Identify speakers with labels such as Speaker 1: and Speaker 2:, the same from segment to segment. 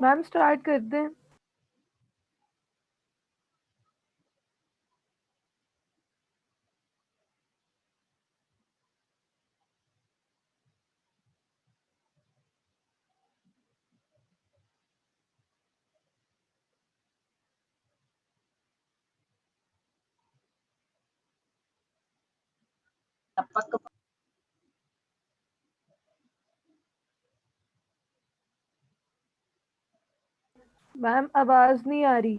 Speaker 1: Ma'am start कर दें। Ma'am आवाज नहीं आ रही।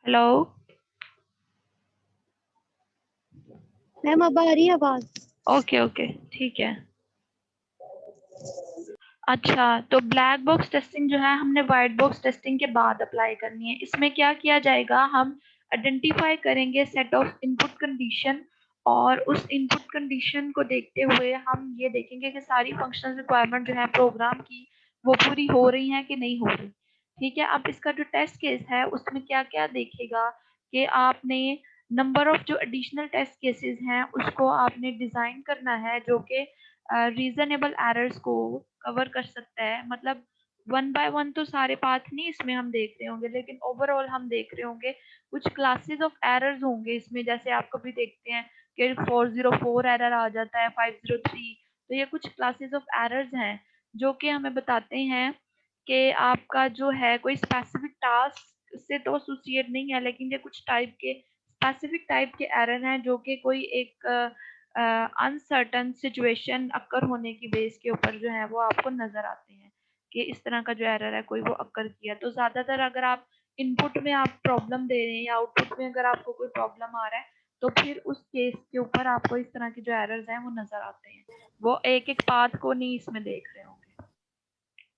Speaker 2: हेलो
Speaker 3: मैम अब आ रही है आवाज?
Speaker 2: ओके ओके ठीक है। अच्छा, तो ब्लैक बॉक्स टेस्टिंग जो है हमने वाइट बॉक्स टेस्टिंग के बाद अप्लाई करनी है। इसमें क्या किया जाएगा, हम आइडेंटिफाई करेंगे सेट ऑफ इनपुट कंडीशन और उस इनपुट कंडीशन को देखते हुए हम ये देखेंगे कि सारी फंक्शनल रिक्वायरमेंट जो है प्रोग्राम की वो पूरी हो रही हैं कि नहीं हो रही। ठीक है, अब इसका जो टेस्ट केस है उसमें क्या क्या देखेगा कि आपने नंबर ऑफ जो एडिशनल टेस्ट केसेस हैं उसको आपने डिजाइन करना है जो कि रीजनेबल एरर्स को कवर कर सकता है। मतलब वन बाय वन तो सारे पाथ नहीं इसमें हम देख रहे होंगे, लेकिन ओवरऑल हम देख रहे होंगे कुछ क्लासेस ऑफ एरर्स होंगे इसमें। जैसे आप कभी देखते हैं कि 404 एरर आ जाता है, 503, तो ये कुछ क्लासेस ऑफ एरर्स हैं जो कि हमें बताते हैं कि आपका जो है कोई स्पेसिफिक टास्क से तो एसोसिएट नहीं है, लेकिन ये कुछ टाइप के स्पेसिफिक टाइप के एरर हैं जो कि कोई एक अनसर्टन सिचुएशन अक्कर होने की बेस के ऊपर जो है वो आपको नजर आते हैं कि इस तरह का जो एरर है कोई वो अक्कर किया। तो ज्यादातर अगर आप इनपुट में आप प्रॉब्लम दे रहे हैं या आउटपुट में अगर आपको कोई प्रॉब्लम आ रहा है तो फिर उस केस के ऊपर आपको इस तरह के जो एरर्स हैं वो नजर आते हैं। वो एक एक पाथ को नहीं इसमें देख रहे होंगे।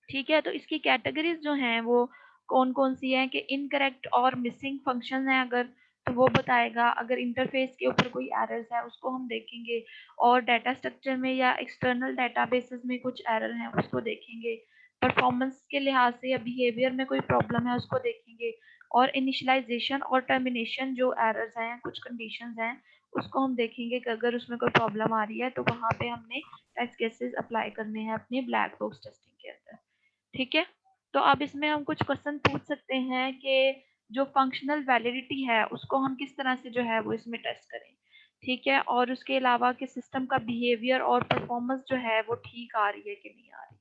Speaker 2: ठीक है, तो इसकी कैटेगरीज जो हैं वो कौन कौन सी हैं कि इनकरेक्ट और मिसिंग फंक्शन है अगर, तो वो बताएगा। अगर इंटरफेस के ऊपर कोई एरर्स है उसको हम देखेंगे, और डाटा स्ट्रक्चर में या एक्सटर्नल डाटाबेसेस में कुछ एरर हैं उसको देखेंगे। परफॉर्मेंस के लिहाज से या बिहेवियर में कोई प्रॉब्लम है उसको देखेंगे। और इनिशियलाइजेशन और टर्मिनेशन जो एरर्स हैं, कुछ कंडीशंस हैं, उसको हम देखेंगे कि अगर उसमें कोई प्रॉब्लम आ रही है तो वहाँ पे हमने टेस्ट केसेस अप्लाई करने हैं अपनी ब्लैक बॉक्स टेस्टिंग के अंदर। ठीक है, तो अब इसमें हम कुछ क्वेश्चन पूछ सकते हैं कि जो फंक्शनल वैलिडिटी है उसको हम किस तरह से जो है वो इसमें टेस्ट करें। ठीक है, और उसके अलावा कि सिस्टम का बिहेवियर और परफॉर्मेंस जो है वो ठीक आ रही है कि नहीं आ रही।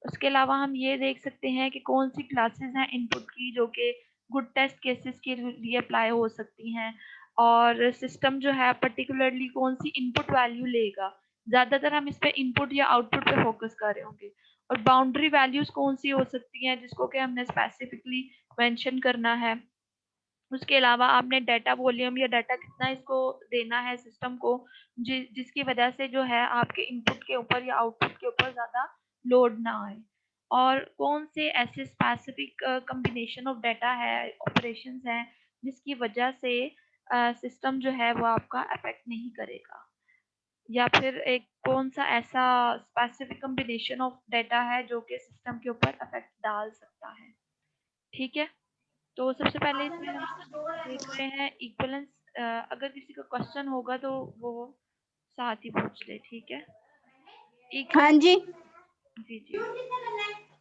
Speaker 2: उसके अलावा हम ये देख सकते हैं कि कौन सी क्लासेस हैं इनपुट की जो कि गुड टेस्ट केसेस के लिए अप्लाई हो सकती हैं, और सिस्टम जो है पर्टिकुलरली कौन सी इनपुट वैल्यू लेगा। ज़्यादातर हम इस पे इनपुट या आउटपुट पे फोकस कर रहे होंगे। और बाउंड्री वैल्यूज कौन सी हो सकती हैं जिसको कि हमने स्पेसिफिकली मेंशन करना है। उसके अलावा आपने डाटा वॉल्यूम या डाटा कितना इसको देना है सिस्टम को, जिसकी वजह से जो है आपके इनपुट के ऊपर या आउटपुट के ऊपर ज़्यादा लोड ना आए। और कौन से ऐसे स्पेसिफिक कॉम्बिनेशन ऑफ डाटा है, ऑपरेशंस हैं, जिसकी वजह से सिस्टम जो है वो आपका अफेक्ट नहीं करेगा। या फिर एक कौन सा ऐसा स्पेसिफिक कॉम्बिनेशन ऑफ डाटा है जो कि सिस्टम के ऊपर इफेक्ट डाल सकता है। ठीक है, तो सबसे पहले इसमें हम देख रहे हैं इक्विवेलेंस। अगर किसी का क्वेश्चन होगा तो वो साथ ही पूछ ले। ठीक है,
Speaker 3: हाँ
Speaker 2: इक्विवेलेंस।
Speaker 3: जी।
Speaker 2: जी जी।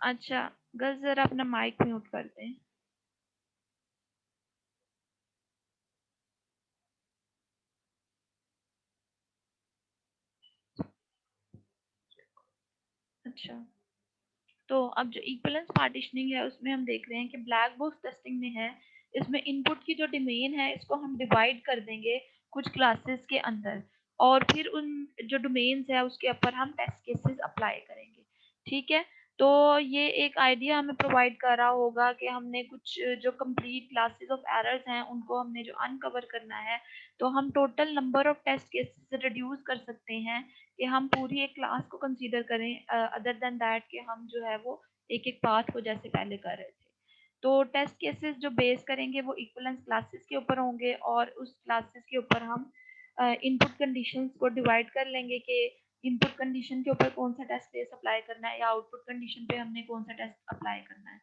Speaker 2: अच्छा, गज जरा अपना माइक म्यूट कर दें। अच्छा, तो अब जो इक्विवेलेंस पार्टीशनिंग है उसमें हम देख रहे हैं कि ब्लैक बॉक्स टेस्टिंग में है, इसमें इनपुट की जो डोमेन है इसको हम डिवाइड कर देंगे कुछ क्लासेस के अंदर, और फिर उन जो डोमेन्स है उसके ऊपर हम टेस्ट केसेस अप्लाई करेंगे। ठीक है, तो ये एक आइडिया हमें प्रोवाइड कर रहा होगा कि हमने कुछ जो कंप्लीट क्लासेस ऑफ एरर्स हैं उनको हमने जो अनकवर करना है, तो हम total number of test cases reduce कर सकते हैं कि हम पूरी एक क्लास को कंसीडर करें, अदर देन दैट कि हम जो है वो एक एक पाथ को जैसे पहले कर रहे थे। तो टेस्ट केसेस जो बेस करेंगे वो इक्विवेलेंस क्लासेस के ऊपर होंगे और उस क्लासेस के ऊपर हम इनपुट कंडीशंस को डिवाइड कर लेंगे कि इनपुट कंडीशन के ऊपर कौन सा टेस्ट केस अप्लाई करना है या आउटपुट कंडीशन पे हमने कौन सा टेस्ट अप्लाई करना है,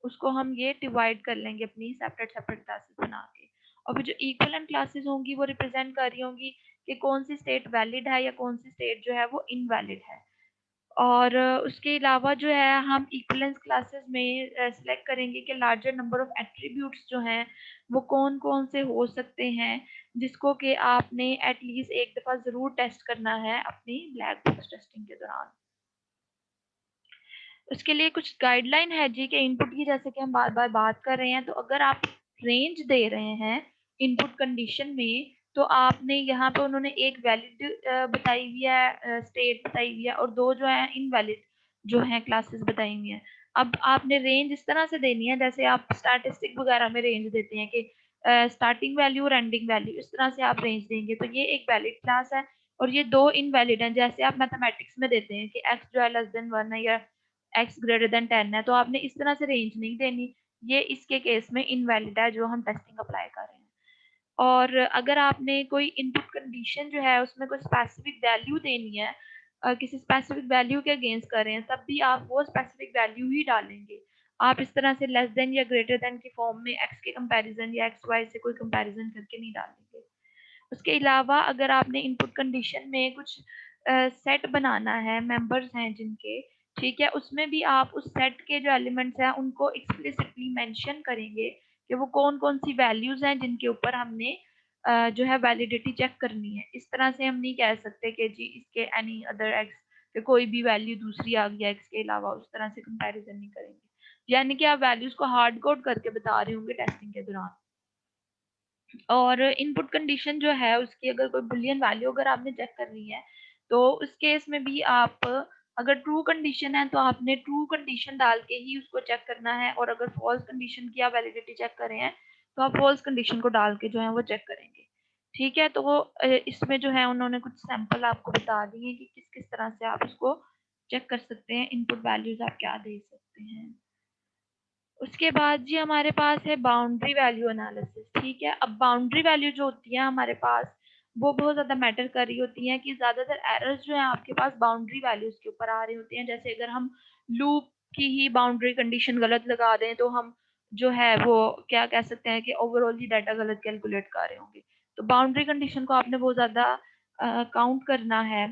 Speaker 2: उसको हम ये डिवाइड कर लेंगे अपनी सेपरेट सेपरेट क्लासेस बना के। और फिर जो इक्विवेलेंट क्लासेस होंगी वो रिप्रेजेंट कर रही होंगी कि कौन सी स्टेट वैलिड है या कौन सी स्टेट जो है वो इनवैलिड है। और उसके अलावा जो है हम इक्विवेलेंस क्लासेस में सिलेक्ट करेंगे कि लार्जर नंबर ऑफ एट्रीब्यूट्स जो हैं वो कौन कौन से हो सकते हैं जिसको कि आपने एटलीस्ट एक दफ़ा ज़रूर टेस्ट करना है अपनी ब्लैक बॉक्स टेस्टिंग के दौरान। उसके लिए कुछ गाइडलाइन है जी कि इनपुट की, जैसे कि हम बार बार बात कर रहे हैं, तो अगर आप रेंज दे रहे हैं इनपुट कंडीशन में तो आपने यहाँ पे उन्होंने एक वैलिड बताई हुई है स्टेट बताई हुई है और दो जो है इनवैलिड जो है क्लासेस बताई हुई हैं। अब आपने रेंज इस तरह से देनी है जैसे आप स्टैटिस्टिक वगैरह में रेंज देते हैं कि स्टार्टिंग वैल्यू और एंडिंग वैल्यू, इस तरह से आप रेंज देंगे तो ये एक वैलिड क्लास है और ये दो इनवैलिड हैं। जैसे आप मैथमेटिक्स में देते हैं कि x जो है लेस देन 1 है या x ग्रेटर देन 10 है, तो आपने इस तरह से रेंज नहीं देनी, ये इसके केस में इनवैलिड है जो हम टेस्टिंग अप्लाई कर रहे हैं। और अगर आपने कोई इनपुट कंडीशन जो है उसमें कोई स्पेसिफिक वैल्यू देनी है, किसी स्पेसिफिक वैल्यू के अगेंस्ट कर रहे हैं, तब भी आप वो स्पेसिफिक वैल्यू ही डालेंगे। आप इस तरह से लेस देन या ग्रेटर देन की फॉर्म में x के कंपैरिजन या x y से कोई कंपैरिजन करके नहीं डालेंगे। उसके अलावा अगर आपने इनपुट कंडीशन में कुछ सेट बनाना है, मेंबर्स हैं जिनके, ठीक है, उसमें भी आप उस सेट के जो एलिमेंट्स हैं उनको एक्सप्लिसिटली मेंशन करेंगे कि वो कौन-कौन सी वैल्यूज़ हैं जिनके ऊपर हमने जो है वैलिडिटी चेक करनी है। इस तरह से हम नहीं कह सकते कि जी इसके एनी अदर एक्स कि कोई भी वैल्यू दूसरी आ गई है एक्स के अलावा, उस तरह से कंपैरिजन नहीं करेंगे। यानी कि आप वैल्यूज़ को हार्ड कोड करके बता रहे होंगे टेस्टिंग के दौरान। और इनपुट कंडीशन जो है उसकी अगर कोई बुलियन वैल्यू अगर आपने चेक करनी है तो उस केस में भी आप अगर ट्रू कंडीशन है तो आपने ट्रू कंडीशन डाल के ही उसको चेक करना है और अगर फॉल्स कंडीशन की आप वैलिडिटी चेक कर रहे हैं तो आप फॉल्स कंडीशन को डाल के जो है वो चेक करेंगे। ठीक है, तो वो इसमें जो है उन्होंने कुछ सैंपल आपको बता दिए कि किस किस तरह से आप उसको चेक कर सकते हैं, इनपुट वैल्यूज आप क्या दे सकते हैं। उसके बाद जी हमारे पास है बाउंड्री वैल्यू एनालिसिस। ठीक है, अब बाउंड्री वैल्यू जो होती है हमारे पास वो बहुत ज़्यादा मैटर कर रही होती हैं कि ज़्यादातर एरर्स जो हैं आपके पास बाउंड्री वैल्यूज़ के ऊपर आ रही होती हैं। जैसे अगर हम लूप की ही बाउंड्री कंडीशन गलत लगा दें तो हम जो है वो क्या कह सकते हैं कि ओवरऑल ही डाटा गलत कैलकुलेट कर रहे होंगे। तो बाउंड्री कंडीशन को आपने बहुत ज़्यादा काउंट करना है।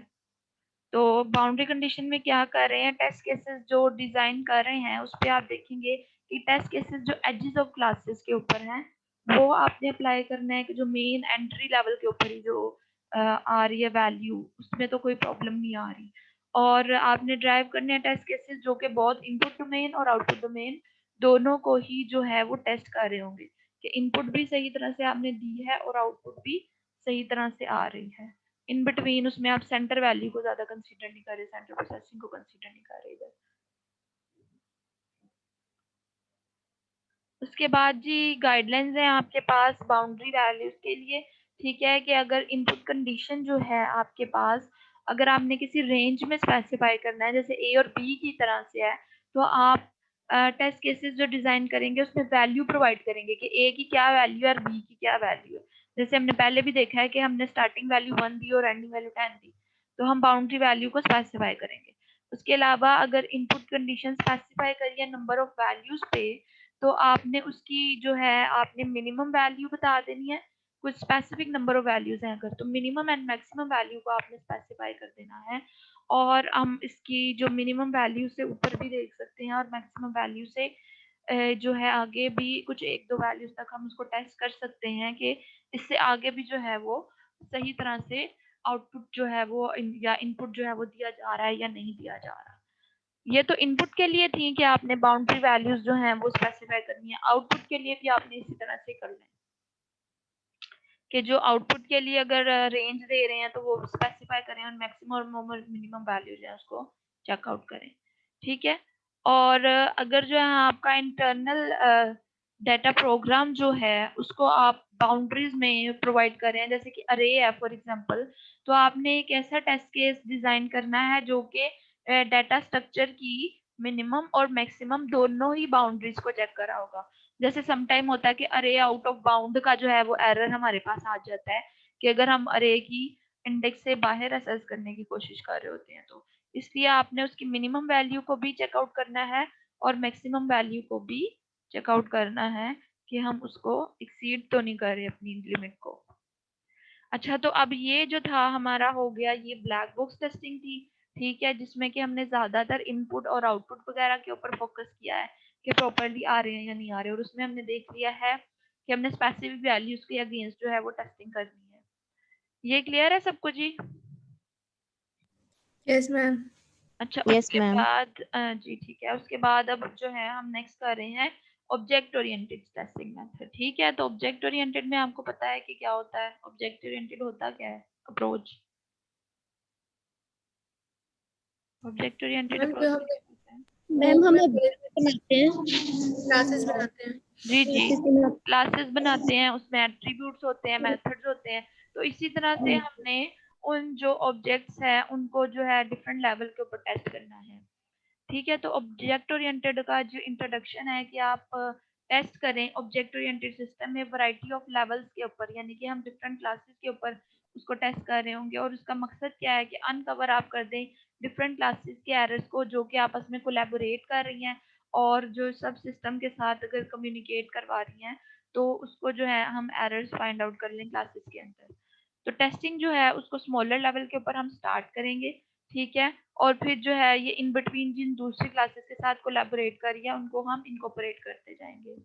Speaker 2: तो बाउंड्री कंडीशन में क्या कर रहे हैं, टेस्ट केसेस जो डिजाइन कर रहे हैं उस पे आप देखेंगे कि टेस्ट केसेस जो एजेस ऑफ क्लासेस के ऊपर हैं वो आपने अप्लाई करना है कि जो मेन एंट्री लेवल के ऊपर ही जो आ रही है वैल्यू उसमें तो कोई प्रॉब्लम नहीं आ रही। और आपने ड्राइव करने हैं टेस्ट केसेस जो कि बहुत इनपुट डोमेन और आउटपुट डोमेन दोनों को ही जो है वो टेस्ट कर रहे होंगे कि इनपुट भी सही तरह से आपने दी है और आउटपुट भी सही तरह से आ रही है। इन बिटवीन उसमें आप सेंटर वैल्यू को ज़्यादा कंसीडर नहीं कर रहे, सेंटर प्रोसेसिंग को कंसीडर नहीं कर रहे इधर। उसके बाद जी गाइडलाइंस हैं आपके पास बाउंड्री वैल्यूज़ के लिए। ठीक है, कि अगर इनपुट कंडीशन जो है आपके पास अगर आपने किसी रेंज में स्पेसिफाई करना है जैसे ए और बी की तरह से है तो आप टेस्ट केसेस जो डिज़ाइन करेंगे उसमें वैल्यू प्रोवाइड करेंगे कि ए की क्या वैल्यू है और बी की क्या वैल्यू है। जैसे हमने पहले भी देखा है कि हमने स्टार्टिंग वैल्यू 1 दी और एंडिंग वैल्यू 10 दी, तो हम बाउंड्री वैल्यू को स्पेसिफाई करेंगे। उसके अलावा अगर इनपुट कंडीशन स्पेसिफाई करी है नंबर ऑफ वैल्यूज़ पे तो आपने उसकी जो है आपने मिनिमम वैल्यू बता देनी है। कुछ स्पेसिफिक नंबर ऑफ वैल्यूज़ हैं अगर तो मिनिमम एंड मैक्सिमम वैल्यू को आपने स्पेसिफाई कर देना है। और हम इसकी जो मिनिमम वैल्यू से ऊपर भी देख सकते हैं और मैक्सिमम वैल्यू से जो है आगे भी कुछ 1-2 वैल्यूज़ तक हम उसको टेस्ट कर सकते हैं कि इससे आगे भी जो है वो सही तरह से आउटपुट जो है वो या इनपुट जो है वो दिया जा रहा है या नहीं दिया जा रहा। ये तो इनपुट के लिए थी कि आपने बाउंड्री वैल्यूज जो हैं वो स्पेसिफाई करनी है। आउटपुट के लिए भी आपने इसी तरह से कर लें कि जो आउटपुट के लिए अगर रेंज दे रहे हैं तो वो स्पेसिफाई करें और मैक्सिमम और मिनिमम वैल्यू जो है उसको चेकआउट करें। ठीक है, और अगर जो है आपका इंटरनल डाटा प्रोग्राम जो है उसको आप बाउंड्रीज में प्रोवाइड कर रहे हैं जैसे कि अरे है फॉर एग्जांपल, तो आपने एक ऐसा टेस्ट केस डिजाइन करना है जो कि डाटा स्ट्रक्चर की मिनिमम और मैक्सिमम दोनों ही बाउंड्रीज को चेक करा होगा। जैसे सम टाइम होता है कि अरे आउट ऑफ बाउंड का जो है वो एरर हमारे पास आ जाता है कि अगर हम अरे की इंडेक्स से बाहर असेस करने की कोशिश कर रहे होते हैं, तो इसलिए आपने उसकी मिनिमम वैल्यू को भी चेकआउट करना है और मैक्सिमम वैल्यू को भी चेकआउट करना है कि हम उसको एक्सीड तो नहीं कर रहे अपनी लिमिट को। अच्छा, तो अब ये जो था हमारा हो गया, ये ब्लैक बॉक्स टेस्टिंग थी, ठीक है, जिसमें कि हमने ज्यादातर इनपुट और आउटपुट वगैरह के ऊपर फोकस किया है कि प्रॉपर्ली आ रहे हैं या नहीं आ रहे, और उसमें हमने देख लिया है कि हमने स्पेसिफिक वैल्यूज के अगेंस्ट जो है वो टेस्टिंग करनी है। ये क्लियर है सबको जी?
Speaker 1: Yes ma'am.
Speaker 2: अच्छा,
Speaker 3: यस
Speaker 2: उसके
Speaker 3: मैम।
Speaker 2: बाद जी ठीक है, उसके बाद अब जो है हम नेक्स्ट कर रहे हैं ऑब्जेक्ट ओरिएंटेड टेस्टिंग मेथड। ठीक है, तो ऑब्जेक्ट ओरिएंटेड में आपको पता है कि क्या होता है? ऑब्जेक्ट ओरिएंटेड होता क्या है अप्रोच? ऑब्जेक्ट ओरिएंटेड
Speaker 1: मैम जो
Speaker 2: अप्रोच
Speaker 1: हम
Speaker 2: क्या होता है?
Speaker 3: मैम हम
Speaker 1: में
Speaker 3: ऑब्जेक्ट बनाते हैं,
Speaker 1: क्लासेस बनाते हैं।
Speaker 2: जी जी,
Speaker 3: क्लासेस बनाते
Speaker 2: क्लासेस बनाते हैं, उसमें एट्रीब्यूट्स होते हैं, मेथड्स होते हैं। तो इसी तरह से
Speaker 3: हैं।
Speaker 2: हमने उन जो ऑब्जेक्ट्स हैं उनको जो है डिफरेंट लेवल के ऊपर टेस्ट करना है। ठीक है, तो ऑब्जेक्ट ओरिएंटेड का जो इंट्रोडक्शन है कि आप टेस्ट करें ऑब्जेक्ट ओरिएंटेड सिस्टम में वैरायटी ऑफ लेवल्स के ऊपर, यानी कि हम डिफरेंट क्लासेस के ऊपर उसको टेस्ट कर रहे होंगे, और उसका मकसद क्या है कि अनकवर आप कर दें डिफरेंट क्लासेस के एरर्स को जो कि आपस में कोलैबोरेट कर रही हैं और जो सब सिस्टम के साथ अगर कम्युनिकेट करवा रही हैं तो उसको जो है हम एरर्स फाइंड आउट कर लें क्लासेस के अंदर। तो टेस्टिंग जो है उसको स्मॉलर लेवल के ऊपर हम स्टार्ट करेंगे, ठीक है, और फिर जो है ये इन बिटवीन जिन दूसरी क्लासेस के साथ कोलैबोरेट कर रही है उनको हम इनकॉर्पोरेट करते जाएंगे।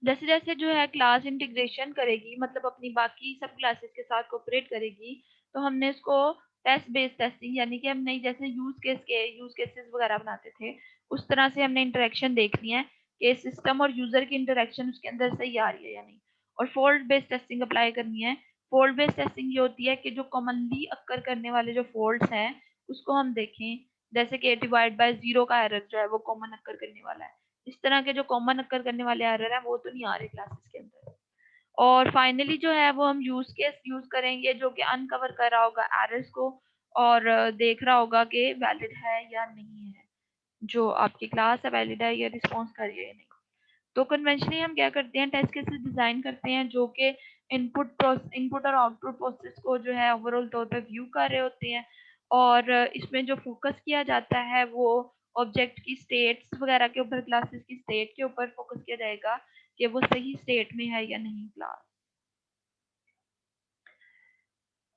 Speaker 2: जैसे जैसे जो है क्लास इंटीग्रेशन करेगी, मतलब अपनी बाकी सब क्लासेस के साथ कोऑपरेट करेगी, तो हमने इसको टेस्ट बेस्ड टेस्टिंग, यानी कि हमने जैसे यूज केसेस वगैरह बनाते थे उस तरह से हमने इंटरेक्शन देखनी है कि सिस्टम और यूजर की इंटरेक्शन उसके अंदर सही आ रही है या नहीं। और फॉल्ट बेस्ड टेस्टिंग अप्लाई करनी है। फॉल्ट बेस्ड टेस्टिंग ये होती है कि जो कॉमनली अक्कर करने वाले जो फॉल्ट्स हैं उसको हम देखें, जैसे कि डिवाइड बाय जीरो का एरर जो है वो कॉमन अक्कर करने वाला है। इस तरह के जो कॉमन अक्कर करने वाले एरर हैं वो तो नहीं आ रहे क्लासेस के अंदर। और फाइनली जो है वो हम यूज केस यूज करेंगे जो कि अनकवर कर रहा होगा एरर्स को और देख रहा होगा कि वैलिड है या नहीं है, जो आपकी क्लास है वैलिड है या रिस्पॉन्स कर रही है या नहीं। तो कन्वेंशनली हम क्या करते हैं, टेस्ट केसेस डिजाइन करते हैं जो कि इनपुट और आउटपुट प्रोसेस को जो है ओवरऑल तौर पे व्यू कर रहे होते हैं, और इसमें जो फोकस किया जाता है वो ऑब्जेक्ट की स्टेट्स वगैरह के ऊपर, क्लासेस की स्टेट के ऊपर फोकस किया जाएगा कि वो सही स्टेट में है या नहीं क्लास।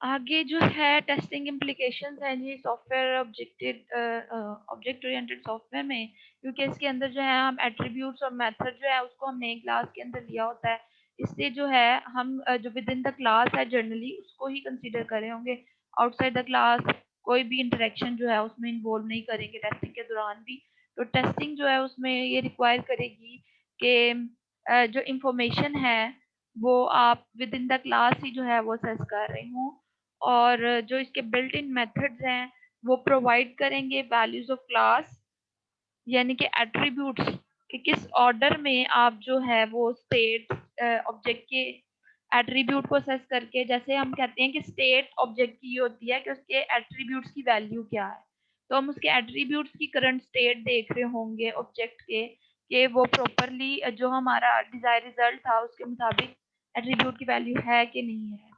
Speaker 2: आगे जो है टेस्टिंग इम्प्लीकेशंस हैं जी सॉफ्टवेयर ऑब्जेक्ट ओरिएंटेड सॉफ्टवेयर में, क्योंकि इसके अंदर जो है हम एट्रीब्यूट्स और मेथड जो है उसको हमने एक क्लास के अंदर लिया होता है, इसलिए जो है हम जो विद इन द क्लास है जनरली उसको ही कंसीडर कर रहे होंगे। आउटसाइड द क्लास कोई भी इंटरेक्शन जो है उसमें इन्वॉल्व नहीं करेंगे टेस्टिंग के दौरान भी। तो टेस्टिंग जो है उसमें ये रिक्वायर करेगी कि जो इंफॉर्मेशन है वो आप विद इन द क्लास ही जो है वो असेस कर रहे हों, और जो इसके बिल्ट इन मेथड्स हैं वो प्रोवाइड करेंगे वैल्यूज ऑफ क्लास, यानी कि एट्रीब्यूट्स कि किस ऑर्डर में आप जो है वो स्टेट ऑब्जेक्ट के एट्रीब्यूट को असेस करके, जैसे हम कहते हैं कि स्टेट ऑब्जेक्ट की ये होती है कि उसके एट्रीब्यूट्स की वैल्यू क्या है, तो हम उसके एट्रीब्यूट्स की करंट स्टेट देख रहे होंगे ऑब्जेक्ट के कि वो प्रॉपरली जो हमारा डिजायर रिजल्ट था उसके मुताबिक एट्रीब्यूट की वैल्यू है कि नहीं है।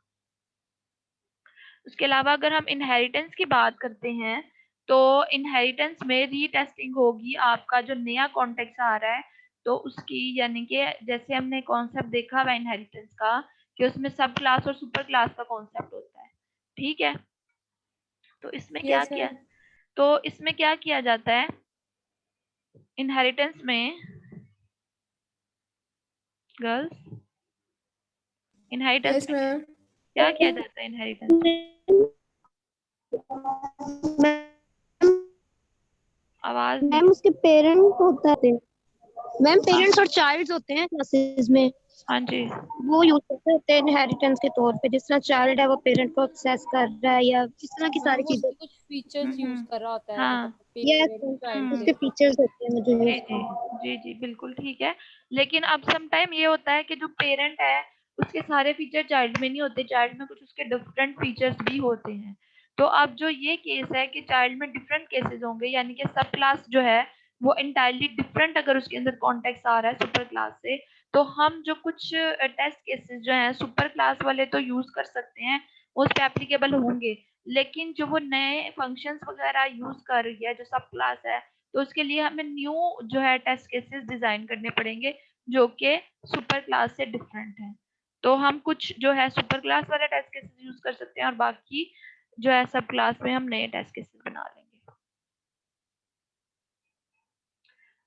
Speaker 2: उसके अलावा अगर हम इनहेरिटेंस की बात करते हैं तो इनहेरिटेंस में रीटेस्टिंग होगी, आपका जो नया कॉन्टेक्स्ट आ रहा है तो उसकी, यानी कि जैसे हमने कॉन्सेप्ट देखा हुआ इनहेरिटेंस का कि उसमें सब क्लास और सुपर क्लास का कॉन्सेप्ट होता है, ठीक है। तो इसमें क्या
Speaker 1: यस
Speaker 2: किया,
Speaker 1: मैम।
Speaker 2: तो इसमें क्या किया जाता है इनहेरिटेंस में गर्ल्स, इनहेरिटेंस
Speaker 1: यस
Speaker 2: में
Speaker 1: मैम।
Speaker 2: क्या किया जाता है इनहेरिटेंस में? आवाज नहीं।
Speaker 3: मैम उसके पेरेंट होता है, मैम
Speaker 2: हाँ
Speaker 3: पेरेंट्स और चाइल्ड्स होते हैं क्लासेस में,
Speaker 2: हाँ जी।
Speaker 3: वो यूज करते होते हैं इनहेरिटेंस के तौर पे, जिस तरह चाइल्ड है वो पेरेंट को एक्सेस कर रहा है या इस तरह की
Speaker 4: हाँ
Speaker 3: सारी
Speaker 4: वो
Speaker 3: चीजें।
Speaker 4: उसके कुछ फीचर्स यूज कर रहा होता है,
Speaker 2: हाँ
Speaker 4: मतलब
Speaker 3: यस,
Speaker 4: पेरेंट चाइल्ड
Speaker 3: उसके
Speaker 4: से।
Speaker 3: फीचर्स होते हैं जो
Speaker 2: जी
Speaker 3: यूज
Speaker 2: जी
Speaker 3: करते हैं।
Speaker 2: जी जी बिल्कुल ठीक है। लेकिन अब सम टाइम ये होता है कि जो पेरेंट है उसके सारे फीचर चाइल्ड में नहीं होते, चाइल्ड में कुछ उसके डिफरेंट फीचर्स भी होते हैं। तो अब जो ये केस है कि चाइल्ड में डिफरेंट केसेस होंगे, यानी कि सब क्लास जो है वो इंटायरली डिफरेंट अगर उसके अंदर कॉन्टेक्स्ट आ रहा है सुपर क्लास से, तो हम जो कुछ टेस्ट केसेस जो हैं सुपर क्लास वाले तो यूज कर सकते हैं, उस पे एप्लीकेबल होंगे, लेकिन जो वो नए फंक्शंस वगैरह यूज कर रही है जो सब क्लास है, तो उसके लिए हमें न्यू जो है टेस्ट केसेस डिजाइन करने पड़ेंगे जो कि सुपर क्लास से डिफरेंट है। तो हम कुछ जो है सुपर क्लास वाले टेस्ट केसेस यूज कर सकते हैं और बाकी जो है सब क्लास में हम नए टेस्ट केसेस बना लेंगे।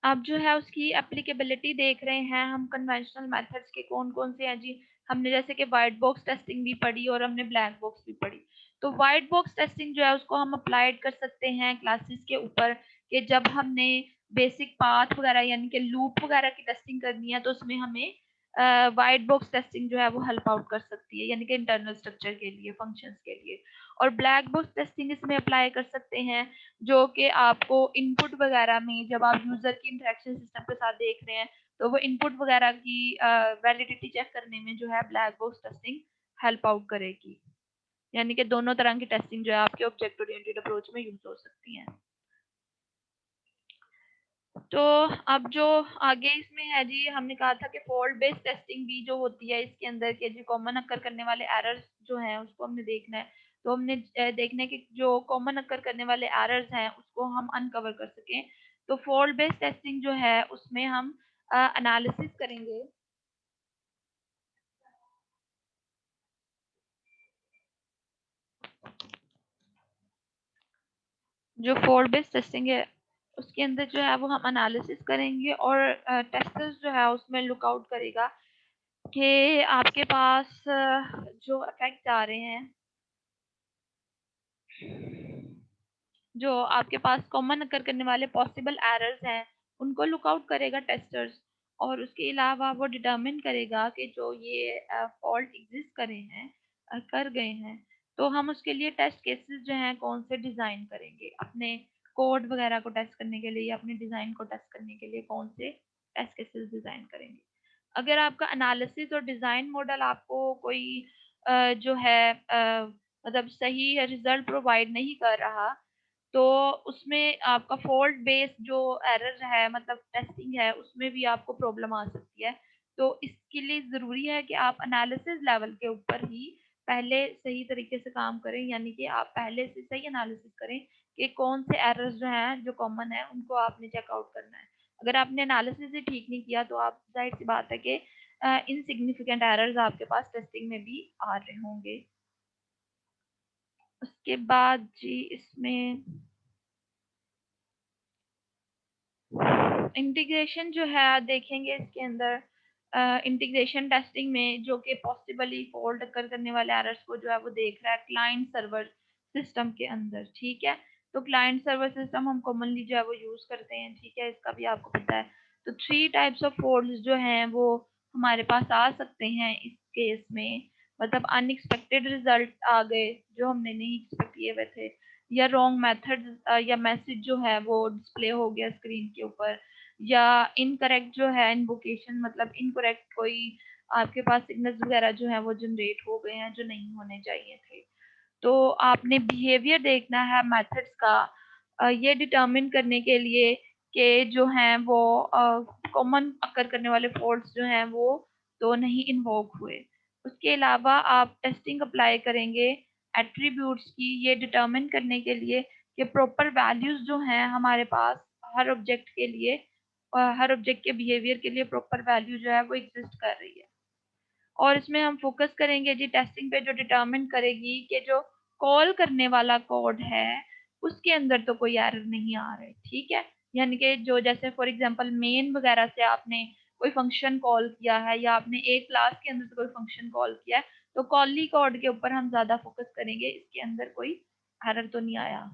Speaker 2: अब जो है उसकी एप्लीकेबिलिटी देख रहे हैं हम, कन्वेंशनल मेथड्स के कौन कौन से हैं जी। हमने जैसे कि वाइट बॉक्स टेस्टिंग भी पढ़ी और हमने ब्लैक बॉक्स भी पढ़ी। तो वाइट बॉक्स टेस्टिंग जो है उसको हम अप्लाइड कर सकते हैं क्लासेस के ऊपर, कि जब हमने बेसिक पाथ वगैरह यानी कि लूप वगैरह की टेस्टिंग करनी है तो उसमें हमें वाइट बॉक्स टेस्टिंग जो है वो हेल्प आउट कर सकती है, यानी कि इंटरनल स्ट्रक्चर के लिए, फंक्शंस के लिए। और ब्लैक बॉक्स टेस्टिंग इसमें अप्लाई कर सकते हैं जो कि आपको इनपुट वगैरह में जब आप यूजर की इंटरेक्शन सिस्टम के साथ देख रहे हैं तो वो इनपुट वगैरह की वैलिडिटी चेक करने में जो है black box testing help out करेगी। यानी कि दोनों तरह की टेस्टिंग जो है आपके ऑब्जेक्ट ओरिएंटेड अप्रोच में यूज हो सकती है। तो अब जो आगे इसमें है जी, हमने कहा था कि फॉल्ट बेस्ड टेस्टिंग भी जो होती है इसके अंदर के जो कॉमन अकर करने वाले एरर्स जो हैं उसको हमने देखना है। तो हमने देखना है कि जो कॉमन अकर करने वाले एरर्स हैं उसको हम अनकवर कर सकें। तो फॉल्ट बेस्ड टेस्टिंग जो है उसमें हम एनालिसिस करेंगे। जो फॉल्ट बेस्ड टेस्टिंग है उसके अंदर जो है वो हम एनालिसिस करेंगे और टेस्टर्स जो है उसमें लुकआउट करेगा कि आपके पास जो इफेक्ट आ रहे हैं, जो आपके पास कॉमन अकर करने वाले पॉसिबल एरर्स हैं उनको लुकआउट करेगा टेस्टर्स, और उसके अलावा वो डिटरमिन करेगा कि जो ये फॉल्ट एग्जिस्ट करे हैं, कर गए हैं, तो हम उसके लिए टेस्ट केसेस जो हैं कौन से डिजाइन करेंगे, अपने कोड वगैरह को टेस्ट करने के लिए या अपने डिजाइन को टेस्ट करने के लिए कौन से टेस्ट केसेस डिजाइन करेंगे। अगर आपका एनालिसिस और डिजाइन मॉडल आपको कोई जो है मतलब सही रिजल्ट प्रोवाइड नहीं कर रहा, तो उसमें आपका फॉल्ट बेस्ड जो एरर है मतलब टेस्टिंग है उसमें भी आपको प्रॉब्लम आ सकती है। तो इसके लिए ज़रूरी है कि आप एनालिसिस लेवल के ऊपर ही पहले सही तरीके से काम करें, यानी कि आप पहले से सही एनालिसिस करें कि कौन से एरर्स जो हैं जो कॉमन है उनको आपने चेकआउट करना है। अगर आपने एनालिसिस ही ठीक नहीं किया तो आप जाहिर सी बात है कि इनसिग्निफिकेंट एरर्स आपके पास टेस्टिंग में भी आ रहे होंगे। उसके बाद जी इसमें इंटीग्रेशन जो है देखेंगे इसके अंदर, इंटीग्रेशन टेस्टिंग में जो कि पॉसिबली फॉल्ट अकर करने वाले एरर्स को जो है वो देख रहा है क्लाइंट सर्वर सिस्टम के अंदर। ठीक है, तो क्लाइंट सर्वर सिस्टम हम कॉमनली जो है वो यूज करते हैं। ठीक है, इसका भी आपको पता है। तो 3 टाइप्स ऑफ फॉल्ट्स जो हैं वो हमारे पास आ सकते हैं इस केस में, मतलब अनएक्सपेक्टेड रिजल्ट आ गए जो हमने नहीं एक्सपेक्ट किए हुए थे, या रॉन्ग मेथड या मैसेज जो है वो डिस्प्ले हो गया स्क्रीन के ऊपर, या इनकरेक्ट जो है इन्वोकेशन मतलब इनकरेक्ट कोई आपके पास सिग्नल्स वगैरह जो है वो जनरेट हो गए हैं जो नहीं होने चाहिए थे। तो आपने बिहेवियर देखना है मेथड्स का ये डिटरमिन करने के लिए कि जो हैं वो कॉमन अकर करने वाले फॉल्ट्स जो हैं वो तो नहीं इन्वोक हुए। उसके अलावा आप टेस्टिंग अप्लाई करेंगे एट्रीब्यूट्स की ये डिटरमिन करने के लिए कि प्रॉपर वैल्यूज जो हैं हमारे पास हर ऑब्जेक्ट के लिए, हर ऑब्जेक्ट के बिहेवियर के लिए प्रॉपर वैल्यू जो है वो एग्जिस्ट कर रही है। और इसमें हम फोकस करेंगे जी टेस्टिंग पे जो डिटरमिन करेगी कि जो कॉल करने वाला कोड है उसके अंदर तो कोई एरर नहीं आ रहा है। ठीक है, यानी कि जो जैसे फॉर एग्जांपल मेन वगैरह से आपने कोई फंक्शन कॉल किया है या आपने एक क्लास के अंदर से कोई फंक्शन कॉल किया है, तो कॉली कोड के ऊपर हम ज्यादा फोकस करेंगे, इसके अंदर कोई एरर तो नहीं आया।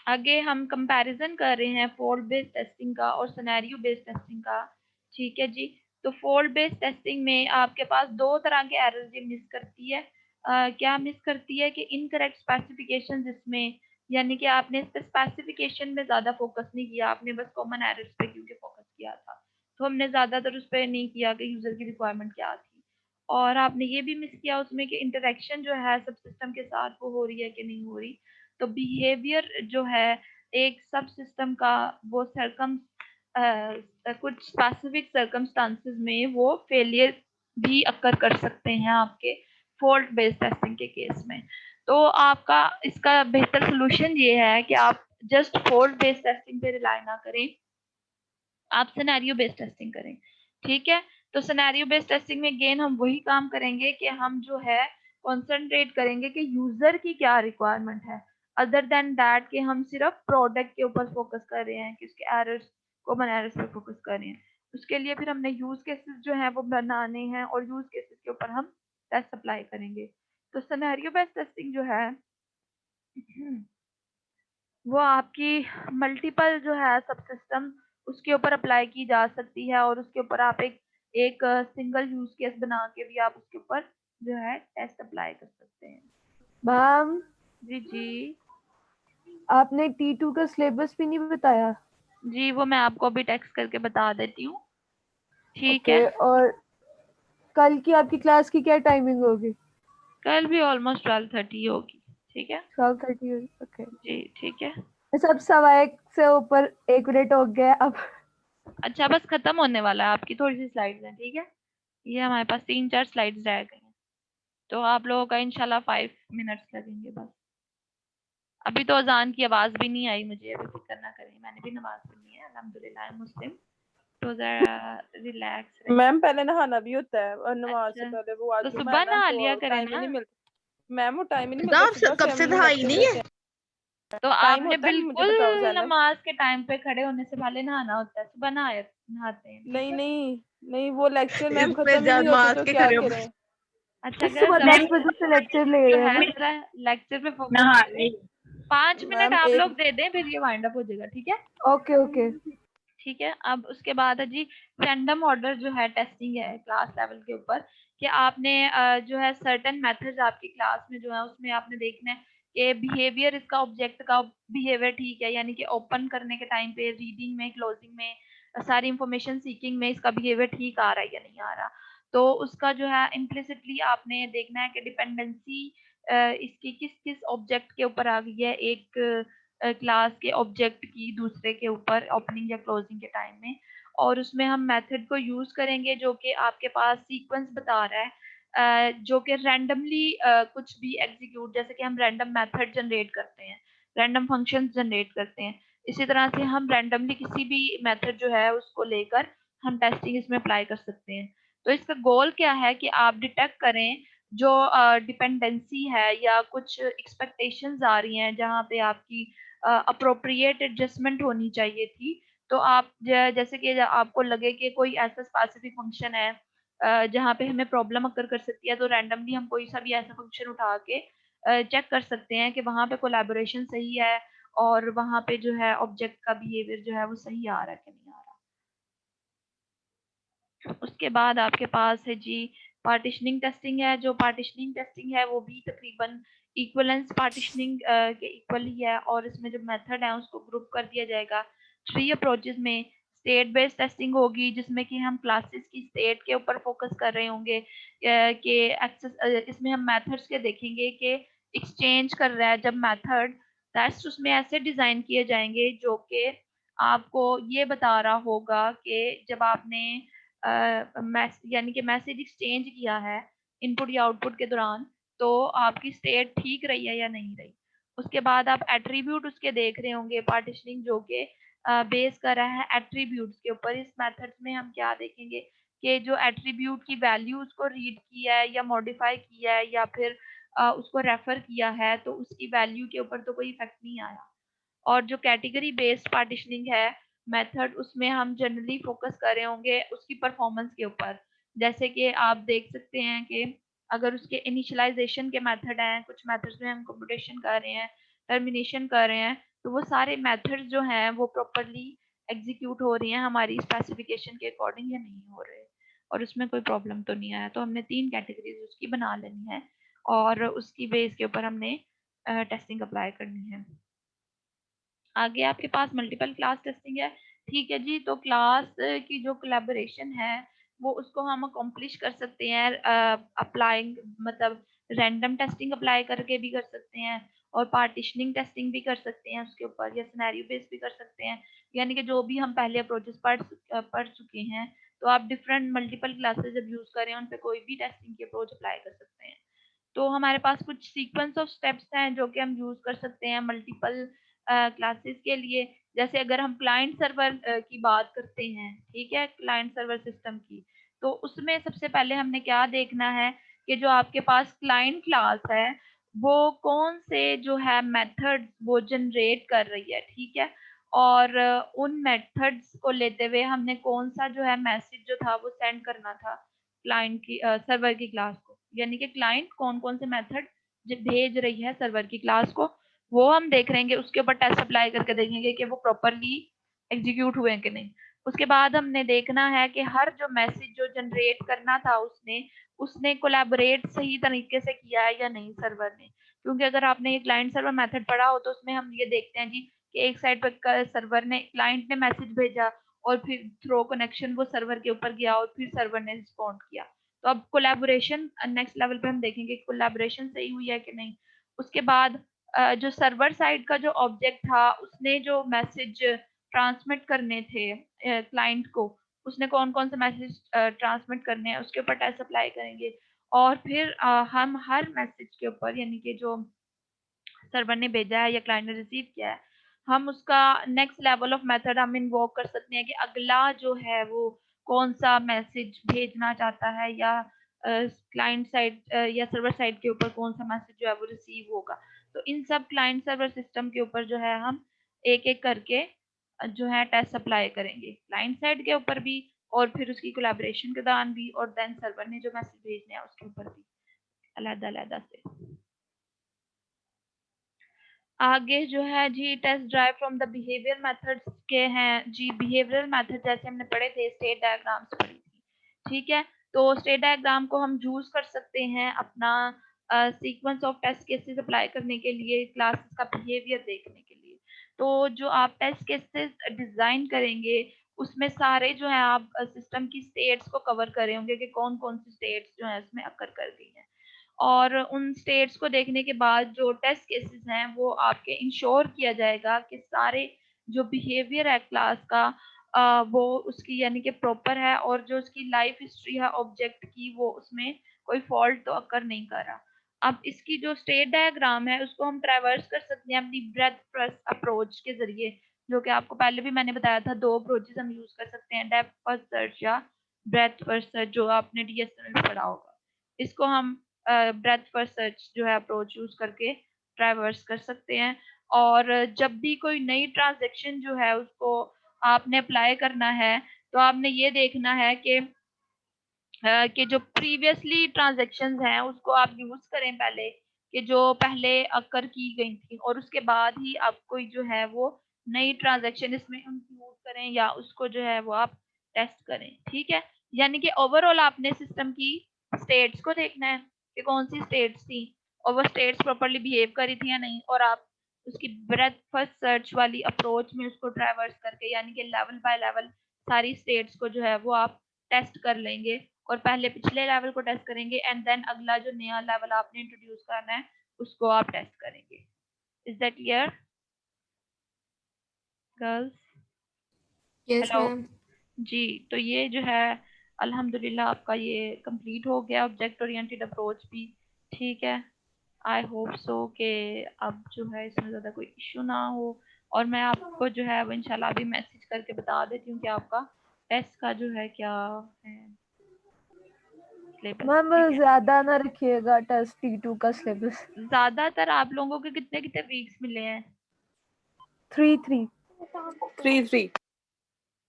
Speaker 2: आगे हम कंपैरिजन कर रहे हैं फॉल्ट बेस्ड टेस्टिंग का और सिनेरियो बेस्ड टेस्टिंग का। ठीक है जी, तो फॉल्ट बेस्ड टेस्टिंग में आपके पास दो तरह के एरर्स ये मिस करती है। क्या मिस करती है कि इनकरेक्ट स्पेसिफिकेशन इसमें, यानी कि आपने इस पे स्पेसिफिकेशन में ज्यादा फोकस नहीं किया, आपने बस कॉमन एरर्स पे क्योंकि फोकस किया था, तो हमने ज्यादातर उस पर नहीं किया कि यूजर की रिक्वायरमेंट क्या थी। और आपने ये भी मिस किया उसमें कि इंटरेक्शन जो है सब सिस्टम के साथ वो हो रही है कि नहीं हो रही। तो बिहेवियर जो है एक सब सिस्टम का वो कुछ स्पेसिफिक सर्कमस्टांसेस में वो फेलियर भी अकर कर सकते हैं आपके फॉल्ट बेस्ड टेस्टिंग के केस में। तो आपका इसका बेहतर सोल्यूशन ये है कि आप जस्ट फॉल्ट बेस्ड टेस्टिंग पे रिलाई ना करें, आप सिनेरियो बेस्ड टेस्टिंग करें। ठीक है, तो सिनेरियो बेस्ड टेस्टिंग में अगेन हम वही काम करेंगे कि हम जो है कंसंट्रेट करेंगे कि यूजर की क्या रिक्वायरमेंट है, अदर देन दैट कि हम सिर्फ प्रोडक्ट के ऊपर फोकस कर रहे हैं कि उसके एरर्स कॉमन एरर्स पे फोकस कर रहे हैं। उसके लिए फिर हमने यूज केसेस जो है वो बनाने हैं और यूज केसेस के ऊपर हम टेस्ट अप्लाई करेंगे। तो सिनेरियो बेस्ड टेस्टिंग जो है वो आपकी मल्टीपल जो है सब सिस्टम उसके ऊपर अप्लाई की जा सकती है और उसके ऊपर आप एक सिंगल यूज केस बना के भी आप उसके ऊपर जो है टेस्ट अप्लाई कर सकते हैं।
Speaker 1: मैम
Speaker 2: जी जी
Speaker 1: आपने T2 का सिलेबस भी नहीं बताया।
Speaker 2: जी, वो मैं आपको अभी टेक्स्ट करके बता देती हूँ। ठीक
Speaker 1: ओके,
Speaker 2: है,
Speaker 1: और कल की आपकी क्लास की क्या टाइमिंग होगी?
Speaker 2: कल भी ऑलमोस्ट 12:30 होगी। ठीक है
Speaker 1: 12:30 ओके।
Speaker 2: जी, ठीक है।
Speaker 1: सब 1:15 से ऊपर 1 मिनट हो गया अब।
Speaker 2: अच्छा, बस खत्म होने वाला है, आपकी थोड़ी सी स्लाइड्स हैं। ठीक है, ये हमारे पास 3-4 स्लाइड्स रह गई हैं, तो आप लोगों का इंशाल्लाह 5 मिनट्स लगेंगे बस। अभी तो अजान की आवाज भी नहीं आई मुझे, अभी फिक्र ना करें, मैंने भी नमाज पढ़नी है, अल्हम्दुलिल्लाह मुस्लिम। तो जरा रिलैक्स रहे।
Speaker 5: मैम पहले नहाना भी होता है और नमाज से
Speaker 2: अच्छा,
Speaker 5: पहले वो आज
Speaker 2: तो
Speaker 5: जुम्मा है
Speaker 2: सुबह
Speaker 5: मैम,
Speaker 2: नहा लिया
Speaker 5: तो
Speaker 2: करें
Speaker 5: टाइम ही
Speaker 2: ना।
Speaker 5: नहीं मिलता मैम, वो टाइम ही नहीं मिलता सुबह
Speaker 6: कब
Speaker 5: से
Speaker 6: से
Speaker 5: हम
Speaker 6: नहाई
Speaker 5: लेक्चर
Speaker 6: नहीं है?
Speaker 5: लेते हैं।
Speaker 2: तो
Speaker 5: टाइम
Speaker 2: आपने
Speaker 5: होता है, मुझे
Speaker 2: बिल्कुल
Speaker 5: बताओ ज़ैनब।
Speaker 2: नमाज के टाइम पे खड़े होने से पहले नहाना होता है, सुबह नहाते हैं। ठीक
Speaker 5: नहीं
Speaker 2: है,
Speaker 5: नहीं नहीं, वो लेक्चर मैम
Speaker 6: इसमें
Speaker 5: खत्म ही नहीं होते
Speaker 6: मास
Speaker 5: तो
Speaker 6: के
Speaker 5: क्या
Speaker 6: खड़े हो।
Speaker 5: करें।
Speaker 2: अच्छा
Speaker 1: सुबह
Speaker 2: गर्ल्स
Speaker 1: 10 बजे से लेक्चर ले
Speaker 2: जो
Speaker 1: रहे हैं
Speaker 2: है
Speaker 1: ना।
Speaker 2: जरा लेक्चर पे फोकस करें। 5 मिनट
Speaker 5: मैम
Speaker 2: आप
Speaker 5: एक
Speaker 2: लोग दे दें, फिर ये वाइंड अप हो जाएगा। ठीक है,
Speaker 1: ओके ओके।
Speaker 2: ठीक है। अब उसके बाद है जी रैंडम ऑर्डर जो है टेस्टिंग है क्लास लेवल के ऊपर, कि आपने जो है सर्टेन मेथड्स आपकी क्लास में जो है उसमें आपने देखना है कि बिहेवियर इसका ऑब्जेक्ट का बिहेवियर ठीक है, यानी कि ओपन करने के टाइम पे रीडिंग में क्लोजिंग में सारी इंफॉर्मेशन सीकिंग में इसका बिहेवियर ठीक आ रहा है या नहीं आ रहा। तो उसका जो है इम्प्लिसिटली आपने देखना है कि डिपेंडेंसी इसकी किस किस ऑब्जेक्ट के ऊपर आ गई है, एक क्लास के ऑब्जेक्ट की दूसरे के ऊपर ओपनिंग या क्लोजिंग के टाइम में। और उसमें हम मेथड को यूज करेंगे जो कि आपके पास सीक्वेंस बता रहा है, जो कि रैंडमली कुछ भी एग्जीक्यूट, जैसे कि हम रैंडम मेथड जनरेट करते हैं, रैंडम फंक्शन जनरेट करते हैं, इसी तरह से हम रैंडमली किसी भी मेथड जो है उसको लेकर हम टेस्टिंग इसमें अप्लाई कर सकते हैं। तो इसका गोल क्या है कि आप डिटेक्ट करें जो डिपेंडेंसी है या कुछ एक्सपेक्टेशंस आ रही हैं जहाँ पे आपकी अप्रोप्रिएट एडजस्टमेंट होनी चाहिए थी। तो आप जैसे कि आपको लगे कि कोई ऐसा स्पेसिफिक फंक्शन है जहाँ पे हमें प्रॉब्लम अकर कर सकती है, तो रैंडमली हम कोई सा भी ऐसा फंक्शन उठा के चेक कर सकते हैं कि वहाँ पे कोलैबोरेशन सही है और वहाँ पे जो है ऑब्जेक्ट का बिहेवियर जो है वो सही आ रहा है कि नहीं आ रहा। उसके बाद आपके पास है जी पार्टीशनिंग टेस्टिंग है। जो पार्टीशनिंग टेस्टिंग है वो भी तकरीबन इक्वलेंस पार्टीशनिंग के इक्वल ही है, और इसमें जो मेथड है उसको ग्रुप कर दिया जाएगा 3 अप्रोचेस में। स्टेट बेस्ड टेस्टिंग होगी जिसमें कि हम क्लासेस की स्टेट के ऊपर फोकस कर रहे होंगे कि एक्सेस, इसमें हम मेथड्स के देखेंगे कि एक्सचेंज कर रहा है जब मेथड, टेस्ट उसमें ऐसे डिजाइन किए जाएंगे जो कि आपको ये बता रहा होगा कि जब आपने यानी कि मैसेज एक्सचेंज किया है इनपुट या आउटपुट के दौरान, तो आपकी स्टेट ठीक रही है या नहीं रही। उसके बाद आप एट्रीब्यूट उसके देख रहे होंगे पार्टीशनिंग जो कि बेस कर रहा है एट्रीब्यूट्स के ऊपर। इस मेथड में हम क्या देखेंगे कि जो एट्रीब्यूट की वैल्यू उसको रीड किया है या मॉडिफाई किया है या फिर उसको रेफर किया है, तो उसकी वैल्यू के ऊपर तो कोई इफेक्ट नहीं आया। और जो कैटेगरी बेस्ड पार्टीशनिंग है मेथड, उसमें हम जनरली फोकस कर रहे होंगे उसकी परफॉर्मेंस के ऊपर। जैसे कि आप देख सकते हैं कि अगर उसके इनिशियलाइजेशन के मेथड हैं, कुछ मेथड्स में हम कंप्यूटेशन कर रहे हैं, टर्मिनेशन कर रहे हैं, तो वो सारे मेथड्स जो हैं वो प्रॉपरली एग्जीक्यूट हो रही हैं हमारी स्पेसिफिकेशन के अकॉर्डिंग या नहीं हो रहे, और उसमें कोई प्रॉब्लम तो नहीं आया। तो हमने 3 कैटेगरीज उसकी बना लेनी है और उसकी बेस के ऊपर हमने टेस्टिंग अप्लाई करनी है। आगे आपके पास मल्टीपल क्लास टेस्टिंग है। ठीक है जी, तो क्लास की जो कोलैबोरेशन है वो उसको हम अकॉम्प्लिश कर सकते हैं अप्लाइंग, मतलब रैंडम टेस्टिंग अप्लाई करके भी कर सकते हैं, और पार्टीशनिंग टेस्टिंग भी कर सकते हैं उसके ऊपर, या सिनेरियो बेस्ड भी कर सकते हैं। यानी कि जो भी हम पहले अप्रोचेस पढ़ चुके हैं, तो आप डिफरेंट मल्टीपल क्लासेस जब यूज करें उन पे कोई भी टेस्टिंग की अप्रोच अप्लाई कर सकते हैं। तो हमारे पास कुछ सीक्वेंस ऑफ स्टेप्स हैं जो कि हम यूज कर सकते हैं मल्टीपल क्लासेस के लिए। जैसे अगर हम क्लाइंट सर्वर की बात करते हैं, ठीक है, क्लाइंट सर्वर सिस्टम की, तो उसमें सबसे पहले हमने क्या देखना है कि जो आपके पास क्लाइंट क्लास है वो कौन से जो है मेथड वो जनरेट कर रही है, ठीक है, और उन मेथड्स को लेते हुए हमने कौन सा जो है मैसेज जो था वो सेंड करना था क्लाइंट की सर्वर की क्लास को। यानी कि क्लाइंट कौन कौन से मेथड भेज रही है सर्वर की क्लास को, वो हम देख रहेंगे। उसके ऊपर टेस्ट अप्लाई करके देखेंगे कि वो प्रॉपरली एग्जीक्यूट हुए कि नहीं। उसके बाद हमने देखना है कि हर जो मैसेज जो जनरेट करना था उसने कोलैबोरेट सही तरीके से किया है या नहीं सर्वर ने। क्योंकि अगर आपने ये क्लाइंट सर्वर मेथड पढ़ा हो तो उसमें हम ये देखते हैं जी कि एक साइड पर सर्वर ने क्लाइंट ने मैसेज भेजा और फिर थ्रो कनेक्शन वो सर्वर के ऊपर गया और फिर सर्वर ने रिस्पॉन्ड किया। तो अब कोलैबोरेशन नेक्स्ट लेवल पे हम देखेंगे कोलैबोरेशन सही हुई है कि नहीं। उसके बाद जो सर्वर साइड का जो ऑब्जेक्ट था उसने जो मैसेज ट्रांसमिट करने थे क्लाइंट को, उसने कौन कौन से मैसेज ट्रांसमिट करने हैं उसके ऊपर टेस्ट अप्लाई करेंगे। और फिर हम हर मैसेज के ऊपर, यानी कि जो सर्वर ने भेजा है या क्लाइंट ने रिसीव किया है, हम उसका नेक्स्ट लेवल ऑफ मेथड हम इन्वोक कर सकते हैं कि अगला जो है वो कौन सा मैसेज भेजना चाहता है, या क्लाइंट साइड या सर्वर साइड के ऊपर कौन सा मैसेज जो है वो रिसीव होगा। तो इन सब क्लाइंट सर्वर सिस्टम के ऊपर जो है हम एक एक करके जो है टेस्ट अप्लाई करेंगे, क्लाइंट साइड के ऊपर भी और फिर उसकी कोलैबोरेशन के दौरान भी, और देन सर्वर ने जो मैसेज भेजने हैं उसके ऊपर भी अलग-अलग से। आगे जो है जी test drive from the behaviour methods के हैं जी। बिहेवियरल मेथड जैसे हमने पढ़े थे, स्टेट डायग्राम्स पढ़ी थी, ठीक है। तो स्टेट डायग्राम को हम यूज कर सकते हैं अपना sequence of test cases apply करने के लिए, क्लासेस का बिहेवियर देखने के लिए। तो जो आप टेस्ट केसेस डिजाइन करेंगे उसमें सारे जो है आप सिस्टम की स्टेट्स को कवर करे होंगे कि कौन कौन सी स्टेट्स जो है उसमें अकर कर गई हैं, और उन स्टेट्स को देखने के बाद जो टेस्ट केसेस हैं वो आपके इंश्योर किया जाएगा कि सारे जो बिहेवियर है क्लास का वो उसकी यानी कि प्रॉपर है, और जो उसकी लाइफ हिस्ट्री है ऑब्जेक्ट की वो उसमें कोई फॉल्ट तो अकर नहीं कर रहा। अब इसकी जो स्टेट डायग्राम है उसको हम ट्रैवर्स कर सकते हैं अपनी ब्रेथ फर्स्ट अप्रोच के जरिए, जो कि आपको पहले भी मैंने बताया था। दो अप्रोचेस हम यूज कर सकते हैं, डेप्थ फर्स्ट सर्च या ब्रेथ फर्स्ट सर्च, जो आपने डीएसएल में पढ़ा होगा। इसको हम ब्रेथ फर्स्ट सर्च जो है अप्रोच यूज करके ट्रैवर्स कर सकते हैं। और जब भी कोई नई ट्रांजैक्शन जो है उसको आपने अप्लाई करना है तो आपने ये देखना है कि जो प्रीवियसली ट्रांजैक्शंस हैं उसको आप यूज करें पहले, कि जो पहले अकर की गई थी, और उसके बाद ही आप कोई जो है वो नई ट्रांजैक्शन इसमें इंक्लूड करें या उसको जो है वो आप टेस्ट करें, ठीक है। यानी कि ओवरऑल आपने सिस्टम की स्टेट्स को देखना है कि कौन सी स्टेट्स थी और वो स्टेट्स प्रॉपर्ली बिहेव करी थी या नहीं, और आप उसकी ब्रेथ फर्स्ट सर्च वाली अप्रोच में उसको ट्रैवर्स करके यानी कि लेवल बाय लेवल सारी स्टेट्स को जो है वो आप टेस्ट कर लेंगे, और पहले पिछले लेवल को टेस्ट करेंगे एंड देन अगला जो नया लेवल आपने इंट्रोड्यूस करना है उसको आप टेस्ट करेंगे। Is that clear girls?
Speaker 6: Yes
Speaker 2: hello
Speaker 6: ma'am.
Speaker 2: जी। तो ये जो है अल्हम्दुलिल्लाह आपका ये कंप्लीट हो गया ऑब्जेक्ट ओरिएंटेड अप्रोच भी, ठीक है। आई होप सो कि अब जो है इसमें ज़्यादा कोई इशू ना हो, और मैं आपको जो है वो इंशाल्लाह अभी मैसेज करके बता देती हूँ कि आपका टेस्ट का जो है क्या है सिलेबस,
Speaker 1: मैम
Speaker 2: ठीक है।
Speaker 1: ज्यादा ना रखिएगा टेस्ट T2 का सिलेबस।
Speaker 2: ज्यादातर आप लोगों के कितने कितने वीक्स मिले हैं?
Speaker 1: 3
Speaker 5: 3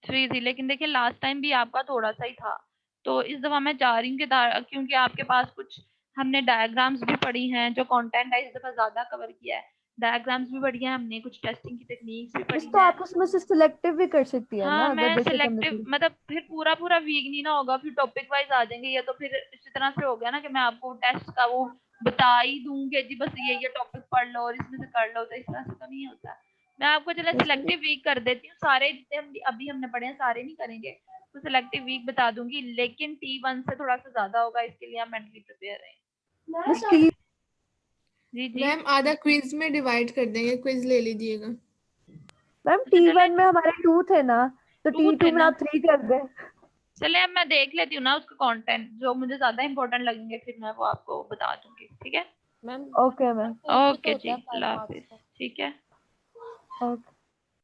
Speaker 2: थ्री, लेकिन देखिए लास्ट टाइम भी आपका थोड़ा सा ही था, तो इस दफा मैं चाह रही हूँ कि क्योंकि आपके पास कुछ हमने डायग्राम्स भी पढ़ी हैं, जो कंटेंट है इस दफा ज्यादा कवर किया है, डायग्राम्स भी पढ़ी हैं हमने, कुछ टेस्टिंग की टेक्निक्स भी पढ़ी
Speaker 1: तो
Speaker 2: हैं।
Speaker 1: आप उसमें से सिलेक्टिव भी कर सकती है ना,
Speaker 2: हाँ,
Speaker 1: अगर
Speaker 2: मैं
Speaker 1: जैसे
Speaker 2: सिलेक्टिव मतलब फिर पूरा पूरा वीक नहीं ना होगा, फिर टॉपिक वाइज आ जाएंगे, या तो फिर इसी तरह से हो गया ना कि मैं आपको टेस्ट का वो बता ही दूंगी जी बस ये टॉपिक पढ़ लो और इसमें से कर लो, तो इस तरह से तो नहीं होता। मैं आपको चलो सिलेक्टिव वीक कर देती हूँ, सारे जितने अभी हमने पढ़े हैं सारे नहीं करेंगे, आपको सिलेक्टिव वीक बता दूंगी, लेकिन T1 से थोड़ा सा ज्यादा होगा, इसके लिए आप मेंटली प्रिपेयर रहें।
Speaker 1: बस टी
Speaker 2: जी जी
Speaker 6: मैम आधा क्विज में डिवाइड कर देंगे, क्विज ले लीजिएगा।
Speaker 1: मैम
Speaker 2: अच्छा,
Speaker 1: T1 में हमारे 2 थे ना, तो
Speaker 2: Two थे
Speaker 1: T2 में
Speaker 2: ना?
Speaker 1: आप 3 कर दें।
Speaker 2: चले अब मैं देख लेती हूँ ना उसका कंटेंट, जो मुझे ज्यादा इंपॉर्टेंट लगेंगे फिर मैं वो आपको बता दूंगी, ठीक है?
Speaker 4: मैम
Speaker 1: ओके मैम,
Speaker 2: ओके जी, अल्लाह हाफिज। ठीक है,
Speaker 1: ओके।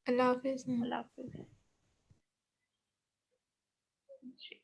Speaker 6: अल्लाह हाफिज।
Speaker 2: अल्लाह हाफिज जी।